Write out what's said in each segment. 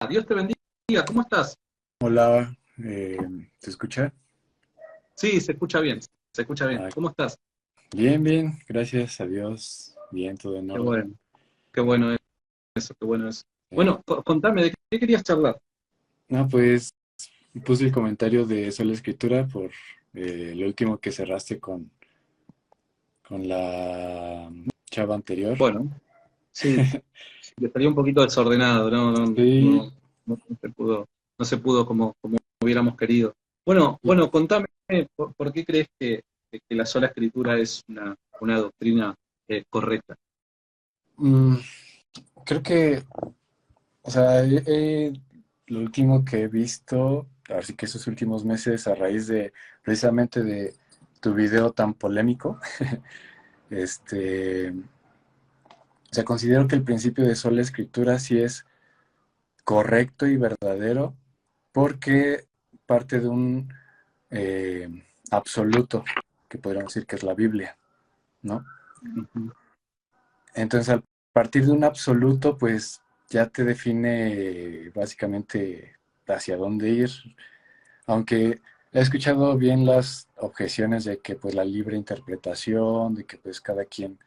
Dios te bendiga, ¿cómo estás? Hola, ¿te escucha? Sí, se escucha bien, se escucha bien. Ah, ¿Cómo estás? bien, bien, gracias a Dios. Bien, todo en Qué orden. bueno, qué bueno eso, qué bueno eso. Eh, Bueno, contame, ¿de qué querías charlar? no, pues puse el comentario de Sola Escritura por lo último que cerraste con la chava anterior. Bueno, sí, que estaría un poquito desordenado, Sí, no se pudo, no se pudo como hubiéramos querido. Bueno, contame, ¿por qué crees que la sola escritura es una doctrina correcta? mm, creo que, o sea, lo último que he visto, así que esos últimos meses, a raíz de precisamente de tu video tan polémico, este, o sea, considero que el principio de sola escritura sí es correcto y verdadero porque parte de un eh, absoluto, que podríamos decir que es la Biblia, ¿no? Ujú. Entonces, a partir de un absoluto, pues ya te define básicamente hacia dónde ir, aunque he escuchado bien las objeciones de que pues la libre interpretación, de que pues cada quien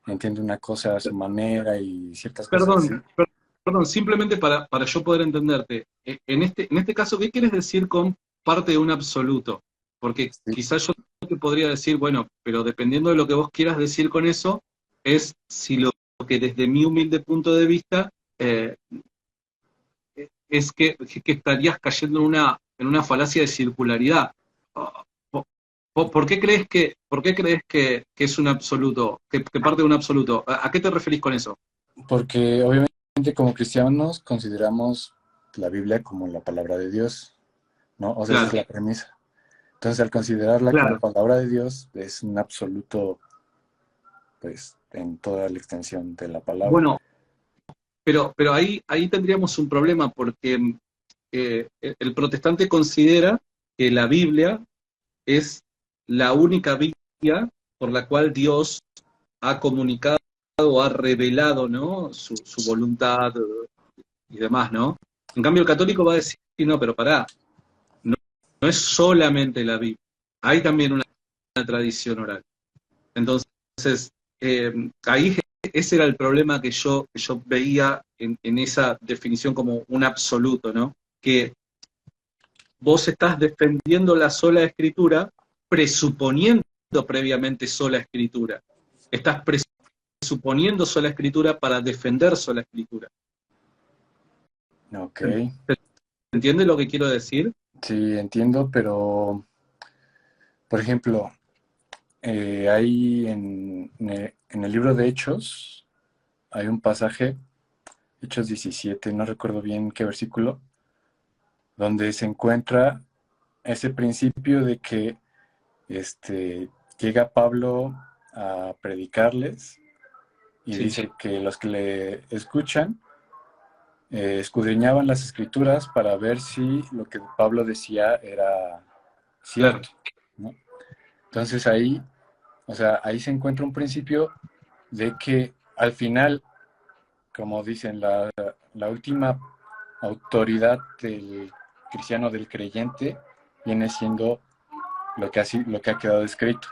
entiende una cosa a su manera y ciertas cosas Perdón, así. perdón, simplemente para yo poder entenderte. En este caso, ¿qué quieres decir con parte de un absoluto? Porque Sí, quizás yo te podría decir, bueno, pero dependiendo de lo que vos quieras decir con eso, es si lo que desde mi humilde punto de vista eh, es que estarías cayendo en una falacia de circularidad. ¿Por qué crees que es un absoluto, que parte de un absoluto? ¿A qué te referís con eso? porque obviamente como cristianos consideramos la Biblia como la palabra de Dios, ¿no? O sea, esa es Claro, la premisa. Entonces, al considerarla como claro. palabra de Dios, es un absoluto, pues, en toda la extensión de la palabra. Bueno, pero ahí tendríamos un problema porque el protestante considera que la Biblia es la única vía por la cual Dios ha comunicado o ha revelado, ¿no? su voluntad y demás, ¿no? En cambio, el católico va a decir, no, pero pará, no, no es solamente la Biblia, hay también una tradición oral. Entonces, ahí ese era el problema que yo veía en esa definición como un absoluto, ¿no? Que vos estás defendiendo la sola escritura presuponiendo previamente sola escritura. Estás presuponiendo sola escritura para defender sola escritura. Ok, ¿Entiendes lo que quiero decir? sí, entiendo, pero, por ejemplo, hay en el libro de Hechos, hay un pasaje, Hechos 17, no recuerdo bien qué versículo, donde se encuentra ese principio de que llega Pablo a predicarles y Sí, dice que los que le escuchan escudriñaban las escrituras para ver si lo que Pablo decía era claro. cierto, ¿no? Entonces ahí, o sea, ahí se encuentra un principio de que al final, como dicen, la última autoridad del cristiano, del creyente, viene siendo lo que ha quedado escrito.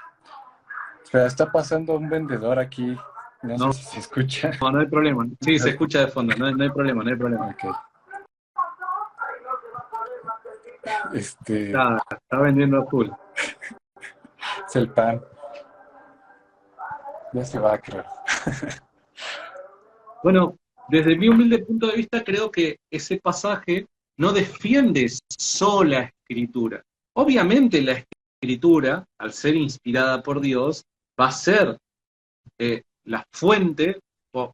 Espera, está pasando un vendedor aquí, no sé No, si se escucha. no hay problema. Sí, se escucha de fondo, no hay problema, no hay problema. Ok, este Está vendiendo a full. es el pan, ya se va, creo. Bueno, desde mi humilde punto de vista, creo que ese pasaje no defiende sola escritura. Obviamente la escritura, al ser inspirada por Dios, va a ser la fuente o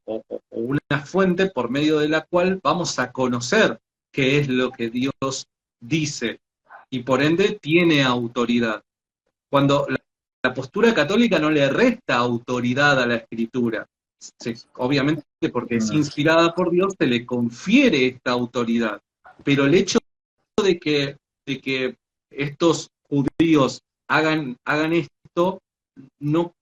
una fuente por medio de la cual vamos a conocer qué es lo que Dios dice y por ende tiene autoridad. Cuando la postura católica no le resta autoridad a la escritura, obviamente porque es inspirada por Dios, se le confiere esta autoridad. Pero el hecho de que estos judíos hagan esto, no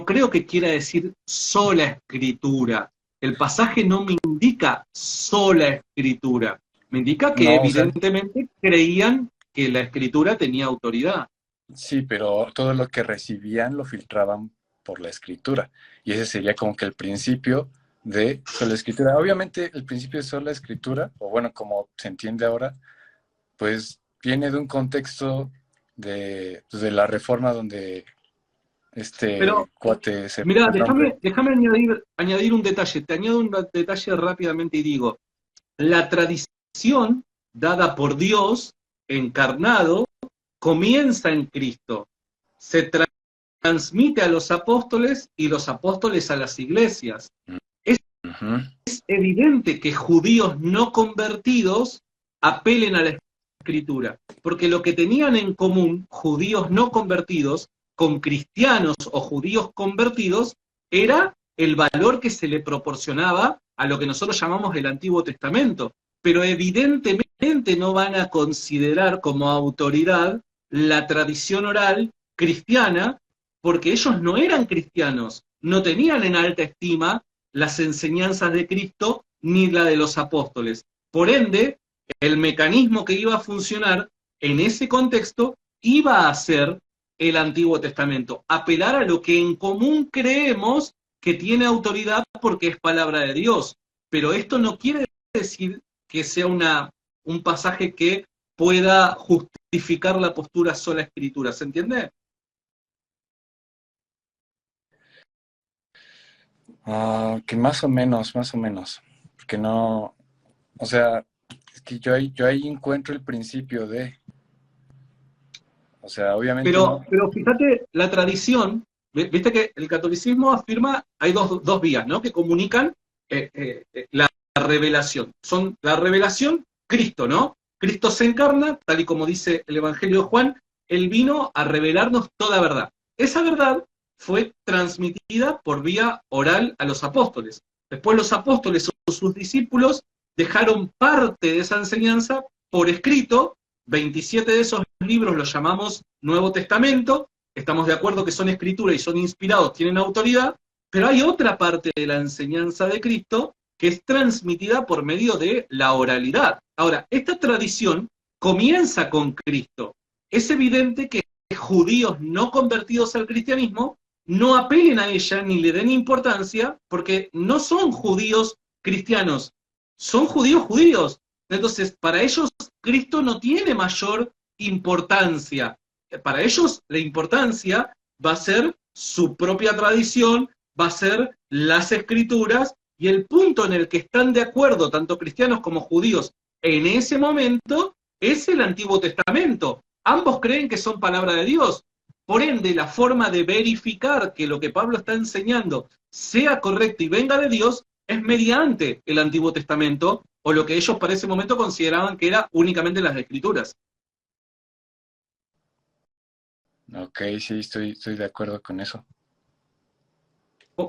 creo que quiera decir sola escritura. El pasaje no me indica sola escritura. Me indica que No, o sea, evidentemente creían que la escritura tenía autoridad. sí, pero todo lo que recibían lo filtraban por la escritura. Y ese sería como que el principio de sola escritura. Obviamente el principio de sola escritura, o bueno, como se entiende ahora, pues viene de un contexto pues, de la reforma donde Pero, este cuate se mira, puso hambre. déjame añadir un detalle. Te añado un detalle rápidamente y digo, la tradición dada por Dios, encarnado, comienza en Cristo. Se transmite a los apóstoles y los apóstoles a las iglesias. Es Ujú. evidente que judíos no convertidos apelen a la escritura, porque lo que tenían en común judíos no convertidos con cristianos o judíos convertidos era el valor que se le proporcionaba a lo que nosotros llamamos el Antiguo Testamento, pero evidentemente no van a considerar como autoridad la tradición oral cristiana, porque ellos no eran cristianos, no tenían en alta estima las enseñanzas de Cristo ni la de los apóstoles. Por ende, el mecanismo que iba a funcionar en ese contexto iba a ser el Antiguo Testamento, apelar a lo que en común creemos que tiene autoridad porque es palabra de Dios. Pero esto no quiere decir que sea un pasaje que pueda justificar la postura sola escritura, ¿se entiende? Que más o menos, porque no, o sea, es que yo ahí encuentro el principio de, o sea, obviamente no. Pero fíjate, la tradición, viste que el catolicismo afirma, hay dos vías, ¿no? Que comunican la revelación. Son la revelación, Cristo, ¿no? Cristo se encarna, tal y como dice el Evangelio de Juan, Él vino a revelarnos toda verdad. Esa verdad fue transmitida por vía oral a los apóstoles. Después los apóstoles o sus discípulos dejaron parte de esa enseñanza por escrito. 27 de esos libros los llamamos Nuevo Testamento, estamos de acuerdo que son escritura y son inspirados, tienen autoridad, pero hay otra parte de la enseñanza de Cristo que es transmitida por medio de la oralidad. Ahora, esta tradición comienza con Cristo. Es evidente que judíos no convertidos al cristianismo no apelen a ella ni le den importancia porque no son judíos cristianos, son judíos judíos. Entonces, para ellos Cristo no tiene mayor importancia. Para ellos la importancia va a ser su propia tradición, va a ser las escrituras, y el punto en el que están de acuerdo tanto cristianos como judíos en ese momento es el Antiguo Testamento. Ambos creen que son palabra de Dios. Por ende, la forma de verificar que lo que Pablo está enseñando sea correcto y venga de Dios es mediante el Antiguo Testamento, o lo que ellos para ese momento consideraban que era únicamente las Escrituras. Ok, sí, estoy de acuerdo con eso.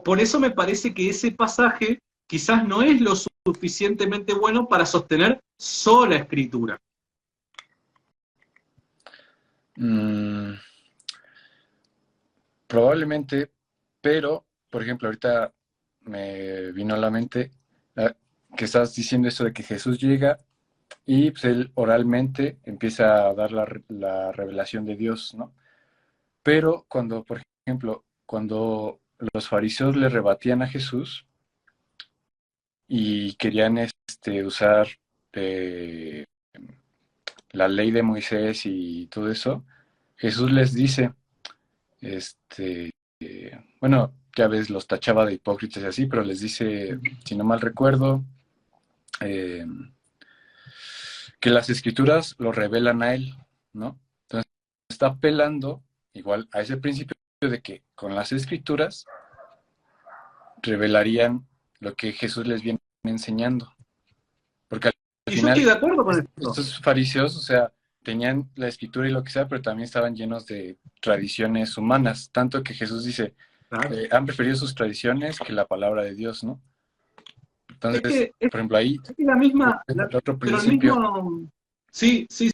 Por eso me parece que ese pasaje quizás no es lo suficientemente bueno para sostener sola Escritura. Mm, probablemente, pero, por ejemplo, ahorita me vino a la mente que estás diciendo esto de que Jesús llega y pues, él oralmente empieza a dar la revelación de Dios, ¿no? Pero cuando, por ejemplo, cuando los fariseos le rebatían a Jesús y querían usar eh, la ley de Moisés y todo eso, Jesús les dice, bueno, ya ves, los tachaba de hipócritas y así, pero les dice, si no mal recuerdo, eh, que las escrituras lo revelan a él, ¿no? Entonces está apelando igual a ese principio de que con las escrituras revelarían lo que Jesús les viene enseñando. Porque al Y yo final, estoy de acuerdo con esto. estos fariseos, o sea, tenían la escritura y lo que sea, pero también estaban llenos de tradiciones humanas, tanto que Jesús dice, Claro. han preferido sus tradiciones que la palabra de Dios, ¿no? Es Entonces, que por ejemplo, ahí es la misma, el otro pero el principio. mismo, sí, sí,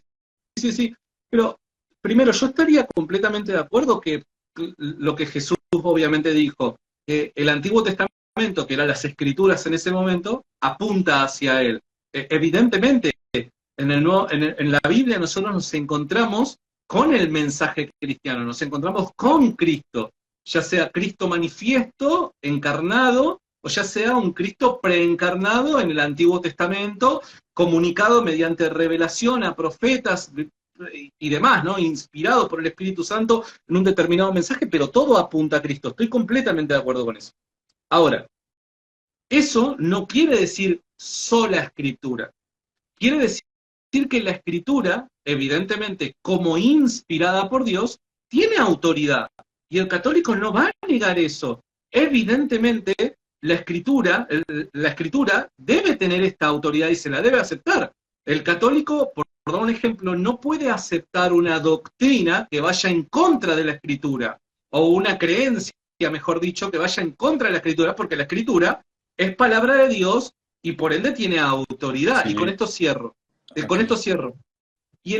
sí, sí, pero primero yo estaría completamente de acuerdo que lo que Jesús obviamente dijo, que el Antiguo Testamento, que eran las escrituras en ese momento, apunta hacia él. Evidentemente, En la Biblia nosotros nos encontramos con el mensaje cristiano, nos encontramos con Cristo, ya sea Cristo manifiesto, encarnado, o ya sea un Cristo preencarnado en el Antiguo Testamento, comunicado mediante revelación a profetas y demás, ¿no? Inspirado por el Espíritu Santo en un determinado mensaje, pero todo apunta a Cristo. Estoy completamente de acuerdo con eso. Ahora, eso no quiere decir sola escritura. Quiere decir que la escritura, evidentemente, como inspirada por Dios, tiene autoridad. Y el católico no va a negar eso. Evidentemente, la escritura debe tener esta autoridad y se la debe aceptar. El católico, por dar un ejemplo, no puede aceptar una doctrina que vaya en contra de la escritura, o una creencia, mejor dicho, que vaya en contra de la escritura, porque la escritura es palabra de Dios y por ende tiene autoridad. Sí. Y con esto cierro. Con esto cierro. Y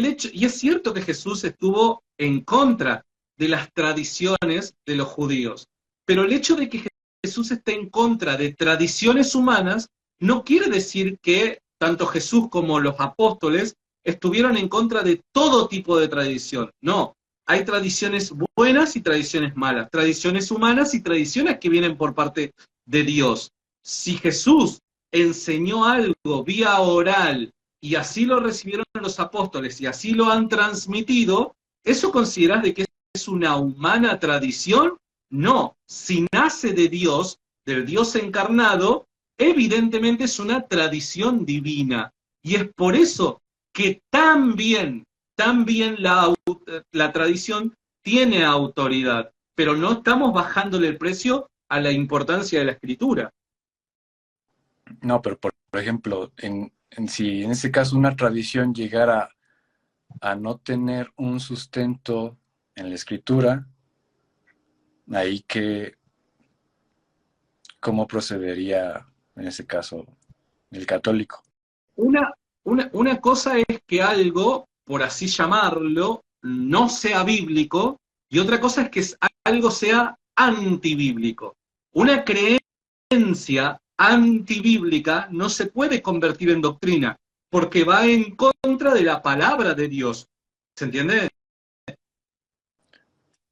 es cierto que Jesús estuvo en contra de las tradiciones de los judíos, pero el hecho de que Jesús esté en contra de tradiciones humanas no quiere decir que tanto Jesús como los apóstoles estuvieron en contra de todo tipo de tradición. No, hay tradiciones buenas y tradiciones malas, tradiciones humanas y tradiciones que vienen por parte de Dios. Si Jesús enseñó algo vía oral y así lo recibieron los apóstoles y así lo han transmitido, ¿eso considerás de que es una humana tradición? No, si nace de Dios, del Dios encarnado, evidentemente es una tradición divina. Y es por eso que también la tradición tiene autoridad, pero no estamos bajándole el precio a la importancia de la escritura. No, pero por ejemplo, si en ese caso una tradición llegara a no tener un sustento en la escritura, ahí ¿cómo procedería en ese caso el católico? Una cosa es que algo, por así llamarlo, no sea bíblico, y otra cosa es que algo sea antibíblico. Una creencia antibíblica no se puede convertir en doctrina, porque va en contra de la palabra de Dios. ¿Se entiende?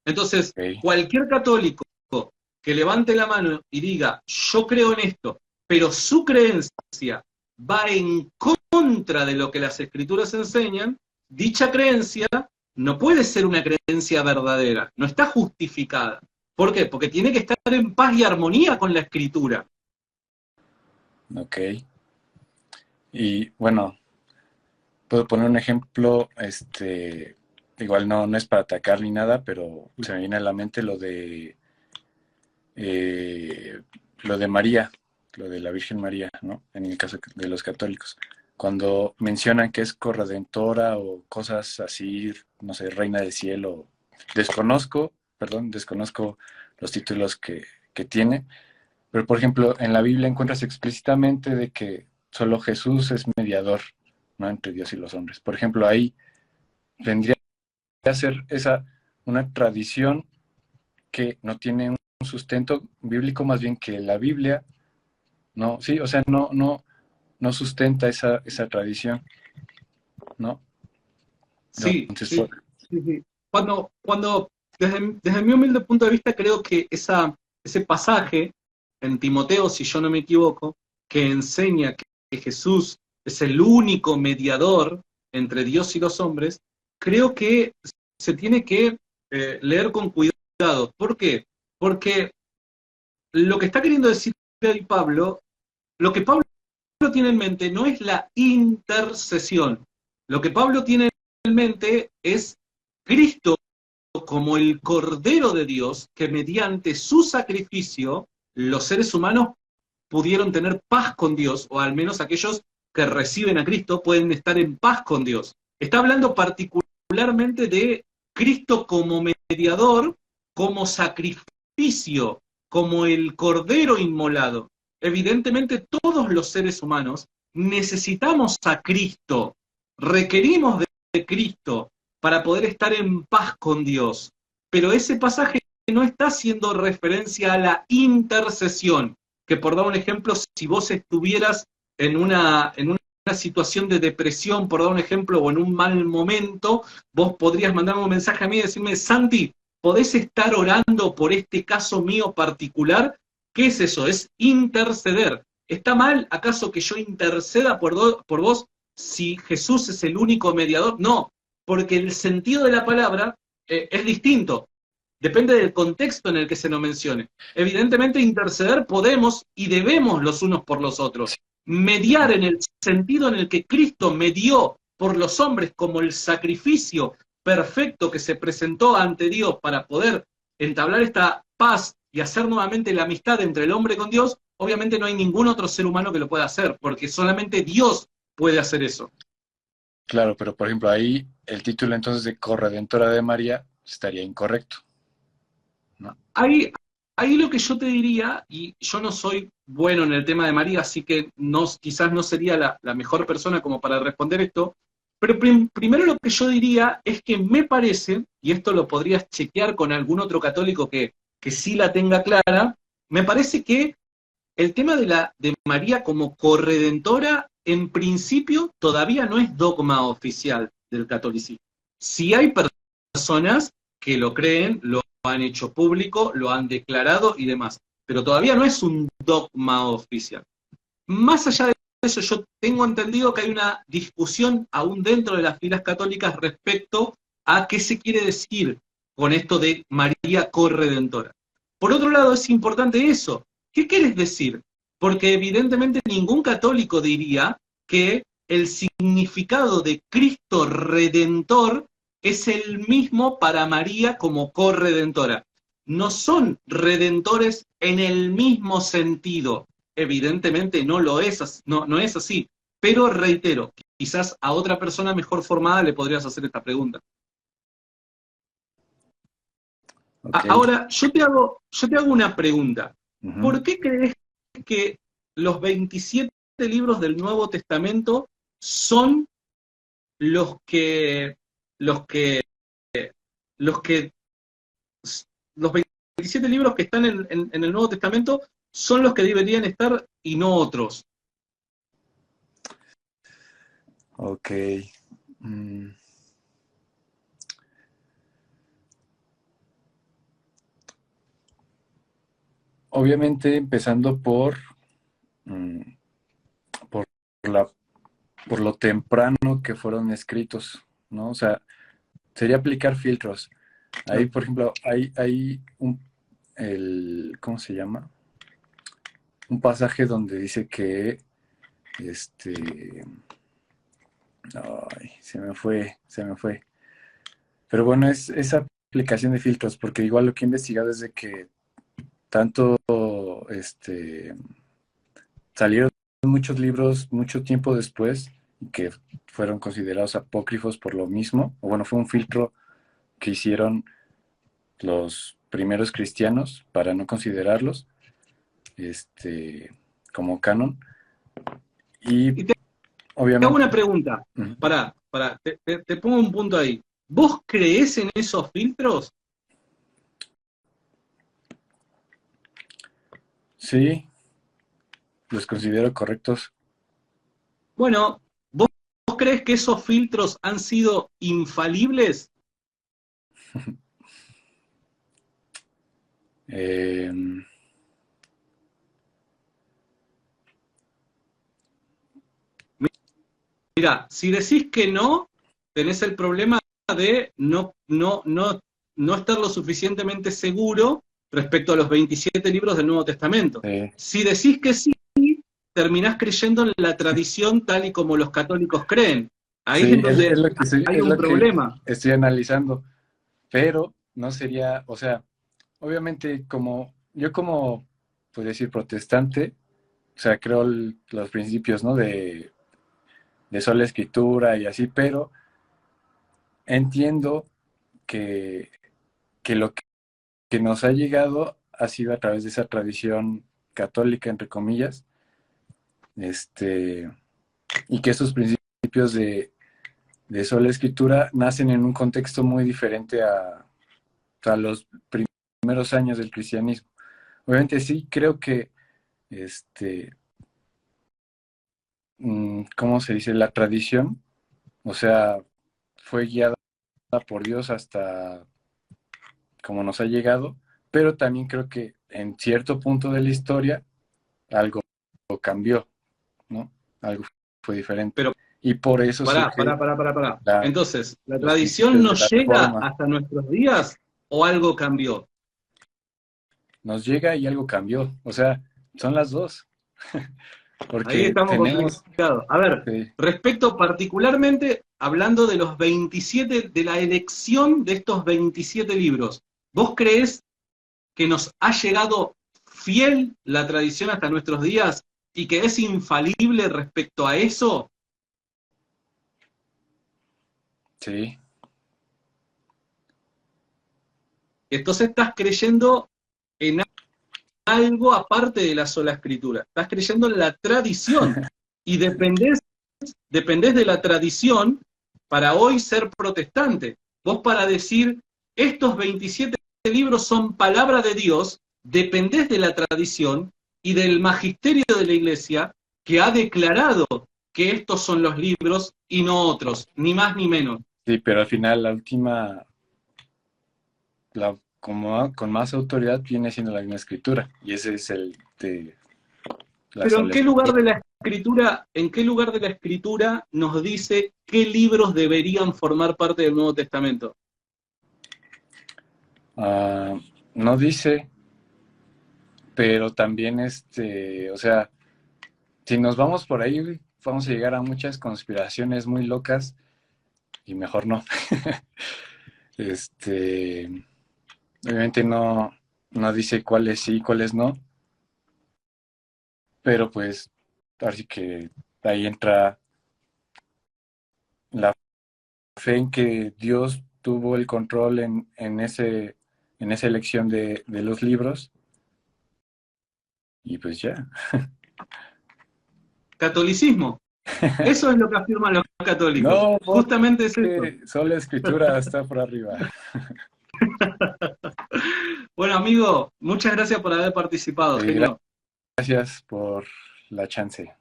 Entonces, cualquier católico que levante la mano y diga, yo creo en esto, pero su creencia va en contra de lo que las escrituras enseñan, dicha creencia no puede ser una creencia verdadera, no está justificada. ¿Por qué? Porque tiene que estar en paz y armonía con la escritura. Ok. Y bueno, puedo poner un ejemplo, igual no es para atacar ni nada, pero se me viene a la mente lo de María, lo de la Virgen María, ¿no? En el caso de los católicos. Cuando mencionan que es corredentora o cosas así, no sé, reina del cielo, desconozco los títulos que tiene, pero por ejemplo, en la Biblia encuentras explícitamente de que solo Jesús es mediador, ¿no? Entre Dios y los hombres. Por ejemplo, ahí vendría a ser una tradición que no tiene un sustento bíblico, más bien que la Biblia, ¿no? Sí, o sea, no sustenta esa tradición, ¿no? Sí, entonces, sí. Cuando desde mi humilde punto de vista, creo que ese pasaje en Timoteo, si yo no me equivoco, que enseña que Jesús es el único mediador entre Dios y los hombres, creo que se tiene que leer con cuidado. ¿Por qué? Porque lo que está queriendo decir Pablo, lo que Pablo tiene en mente no es la intercesión. Lo que Pablo tiene en mente es Cristo como el Cordero de Dios, que mediante su sacrificio los seres humanos pudieron tener paz con Dios, o al menos aquellos que reciben a Cristo pueden estar en paz con Dios. Está hablando particularmente de Cristo como mediador, como sacrificio, como el Cordero inmolado. Evidentemente todos los seres humanos necesitamos a Cristo, requerimos de Cristo para poder estar en paz con Dios. Pero ese pasaje no está haciendo referencia a la intercesión, que por dar un ejemplo, si vos estuvieras en una situación de depresión, por dar un ejemplo, o en un mal momento, vos podrías mandarme un mensaje a mí y decirme, Santi, ¿podés estar orando por este caso mío particular? ¿Qué es eso? Es interceder. ¿Está mal acaso que yo interceda por vos si Jesús es el único mediador? No, porque el sentido de la palabra es distinto. Depende del contexto en el que se nos mencione. Evidentemente, interceder podemos y debemos los unos por los otros. Mediar en el sentido en el que Cristo medió por los hombres como el sacrificio perfecto que se presentó ante Dios para poder entablar esta paz y hacer nuevamente la amistad entre el hombre con Dios, obviamente no hay ningún otro ser humano que lo pueda hacer, porque solamente Dios puede hacer eso. Claro, pero por ejemplo ahí el título entonces de Corredentora de María estaría incorrecto, ¿no? Ahí lo que yo te diría, y yo no soy bueno en el tema de María, así que no, quizás no sería la mejor persona como para responder esto, pero primero lo que yo diría es que me parece, y esto lo podrías chequear con algún otro católico que sí la tenga clara, me parece que el tema de María como corredentora, en principio, todavía no es dogma oficial del catolicismo. Sí hay personas que lo creen, lo han hecho público, lo han declarado y demás, pero todavía no es un dogma oficial. Más allá de eso, yo tengo entendido que hay una discusión aún dentro de las filas católicas respecto a qué se quiere decir con esto de María corredentora. Por otro lado, es importante eso. ¿Qué quieres decir? Porque evidentemente ningún católico diría que el significado de Cristo redentor es el mismo para María como corredentora. No son redentores en el mismo sentido. Evidentemente no lo es, no es así. Pero reitero, quizás a otra persona mejor formada le podrías hacer esta pregunta. Ok. Ahora, yo te hago una pregunta. Uh-huh. ¿Por qué crees que los 27 libros del Nuevo Testamento son los que, los que, los que, los 27 libros que están en el Nuevo Testamento son los que deberían estar y no otros? Ok. Mm. Obviamente empezando mm, por la, por lo temprano que fueron escritos, ¿no? O sea, sería aplicar filtros. Ahí, por ejemplo, hay ¿cómo se llama? Un pasaje donde dice que, ay, se me fue. Pero bueno, es esa aplicación de filtros, porque igual lo que he investigado es de que tanto, salieron muchos libros mucho tiempo después que fueron considerados apócrifos por lo mismo, o bueno, fue un filtro que hicieron los primeros cristianos para no considerarlos como canon. Y Y te hago obviamente, una pregunta. uh-huh. Te pongo un punto ahí. ¿Vos creés en esos filtros? Sí, los considero correctos. Bueno, ¿vos crees que esos filtros han sido infalibles? Eh, Mira, si decís que no, tenés el problema de no estar lo suficientemente seguro respecto a los 27 libros del Nuevo Testamento. eh, Si decís que sí, terminás creyendo en la tradición tal y como los católicos creen. Ahí es sí, en donde hay es un lo que problema. estoy analizando, pero no sería, o sea, obviamente como, pues decir, protestante, o sea, creo los principios, ¿no? De sola escritura y así, pero entiendo que, que lo que nos ha llegado ha sido a través de esa tradición católica, entre comillas, este, y que esos principios de sola escritura nacen en un contexto muy diferente a los primeros años del cristianismo. Obviamente sí creo que este, ¿cómo se dice? La tradición, o sea, fue guiada por Dios hasta como nos ha llegado, pero también creo que en cierto punto de la historia algo cambió, ¿no? Algo fue diferente. Pero Y por eso surge pará. Entonces, ¿la los tradición principios de la nos llega reforma. hasta nuestros días o algo cambió? Nos llega y algo cambió. O sea, son las dos. Ahí Porque estamos tenemos... complicados. A ver, Sí, respecto particularmente, hablando de los 27, de la elección de estos 27 libros, ¿vos creés que nos ha llegado fiel la tradición hasta nuestros días y que es infalible respecto a eso? sí. Entonces estás creyendo en algo aparte de la sola escritura. Estás creyendo en la tradición y dependés de la tradición para hoy ser protestante. Vos para decir, estos 27 libros son palabra de Dios, dependés de la tradición y del magisterio de la iglesia que ha declarado que estos son los libros y no otros, ni más ni menos. Sí, pero al final la última, con más autoridad viene siendo la misma escritura. Y ese es el de la Pero ¿en sola qué lugar de escritura. la escritura, nos dice qué libros deberían formar parte del Nuevo Testamento? Ah, no dice, pero también o sea, si nos vamos por ahí, vamos a llegar a muchas conspiraciones muy locas y mejor no. Este, obviamente no dice cuáles sí, cuáles no, pero pues, así que ahí entra la fe en que Dios tuvo el control en esa elección de los libros y pues ya. Catolicismo. Eso es lo que afirman los católicos. No, Justamente es eso. porque solo la escritura está por arriba. Bueno, amigo, muchas gracias por haber participado, genio. Gracias por la chance.